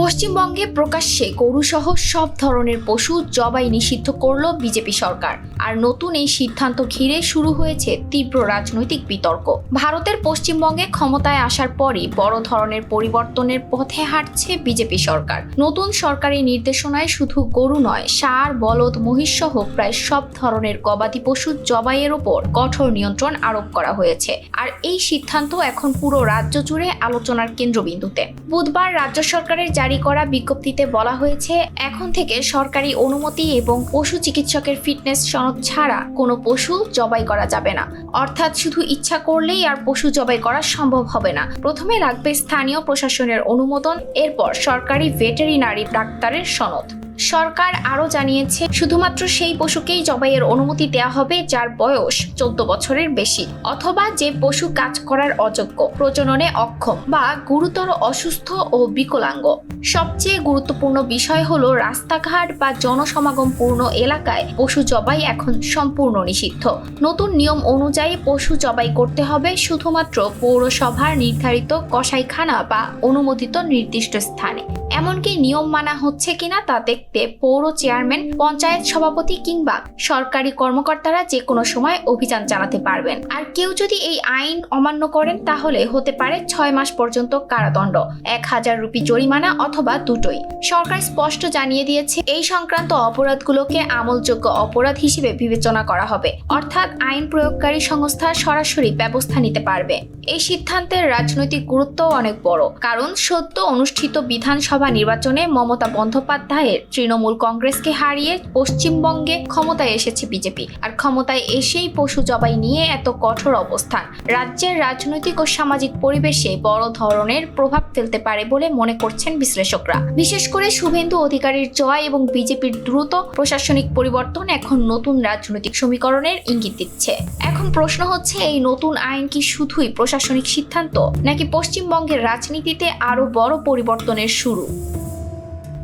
পশ্চিমবঙ্গে প্রকাশ্যে গরুসহ সব ধরনের পশু জবাই নিষিদ্ধ করল বিজেপি সরকার। আর নতুন এই সিদ্ধান্ত ঘিরে শুরু হয়েছে তীব্র রাজনৈতিক বিতর্ক। ভারতের পশ্চিমবঙ্গে ক্ষমতায় আসার পরই বড় ধরনের পরিবর্তনের পথে হাঁটছে বিজেপি সরকার। নতুন সরকারি নির্দেশনায় শুধু গরু নয়, ষাঁড়, বলদ, মহিষ সহ প্রায় সব ধরনের গবাদি পশু জবাইয়ের ওপর কঠোর নিয়ন্ত্রণ আরোপ করা হয়েছে। আর এই সিদ্ধান্ত এখন পুরো রাজ্য জুড়ে আলোচনার কেন্দ্রবিন্দুতে। বুধবার রাজ্য সরকারের জারি করা বিজ্ঞপ্তিতে বলা হয়েছে, এখন থেকে সরকারি অনুমতি এবং পশু চিকিৎসকের ফিটনেস সনদ ছাড়া কোনো পশু জবাই করা যাবে না। অর্থাৎ শুধু ইচ্ছা করলেই আর পশু জবাই করা সম্ভব হবে না। প্রথমে লাগবে স্থানীয় প্রশাসনের অনুমোদন, এরপর সরকারি ভেটেরিনারি ডাক্তারের সনদ। সরকার আরও জানিয়েছে, শুধুমাত্র সেই পশুকেই জবাইয়ের অনুমতি দেওয়া হবে যার বয়স 14 বছরের বেশি, অথবা যে পশু কাজ করার অযোগ্য, প্রজননে অক্ষম বা গুরুতর অসুস্থ ও বিকলাঙ্গ। সবচেয়ে গুরুত্বপূর্ণ বিষয় হলো, রাস্তাঘাট বা জনসমাগমপূর্ণ এলাকায় পশু জবাই এখন সম্পূর্ণ নিষিদ্ধ। নতুন নিয়ম অনুযায়ী পশু জবাই করতে হবে শুধুমাত্র পৌরসভার নির্ধারিত কসাইখানা বা অনুমোদিত নির্দিষ্ট স্থানে। এমনকি নিয়ম মানা হচ্ছে কিনা তা দেখতে পৌর চেয়ারম্যান, পঞ্চায়েত সভাপতি কিংবা সরকারি কর্মকর্তারা যে কোনো সময় অভিযান চালাতে পারবেন। আর কেউ যদি এই আইন অমান্য করেন তাহলে হতে পারে 6 মাস পর্যন্ত কারাদণ্ড, 1000 রুপি জরিমানা অথবা দুটোই। সরকার স্পষ্ট জানিয়ে দিয়েছে, এই সংক্রান্ত অপরাধগুলোকে আমলযোগ্য অপরাধ হিসেবে বিবেচনা করা হবে, অর্থাৎ আইন প্রয়োগকারী সংস্থা সরাসরি ব্যবস্থা নিতে পারবে। এই সিদ্ধান্তের রাজনৈতিক গুরুত্ব অনেক বড়, কারণ সদ্য অনুষ্ঠিত বিধানসভা নির্বাচনে মমতা বন্দ্যোপাধ্যায়ের তৃণমূল কংগ্রেসকে হারিয়ে পশ্চিমবঙ্গে ক্ষমতায় এসেছে বিজেপি। আর ক্ষমতায় এসেই পশু জবাই নিয়ে এত কঠোর অবস্থান রাজ্যের রাজনৈতিক ও সামাজিক পরিবেশে বড় ধরনের প্রভাব ফেলতে পারে বলে মনে করছেন বিশ্লেষকরা। বিশেষ করে শুভেন্দু অধিকারীর জয় এবং বিজেপির দ্রুত প্রশাসনিক পরিবর্তন এখন নতুন রাজনৈতিক সমীকরণের ইঙ্গিত দিচ্ছে। এখন প্রশ্ন হচ্ছে, এই নতুন আইন কি শুধুই প্রশাসনিক সিদ্ধান্ত, নাকি পশ্চিমবঙ্গের রাজনীতিতে আরো বড় পরিবর্তনের শুরু?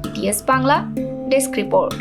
ETS Bangla desk report.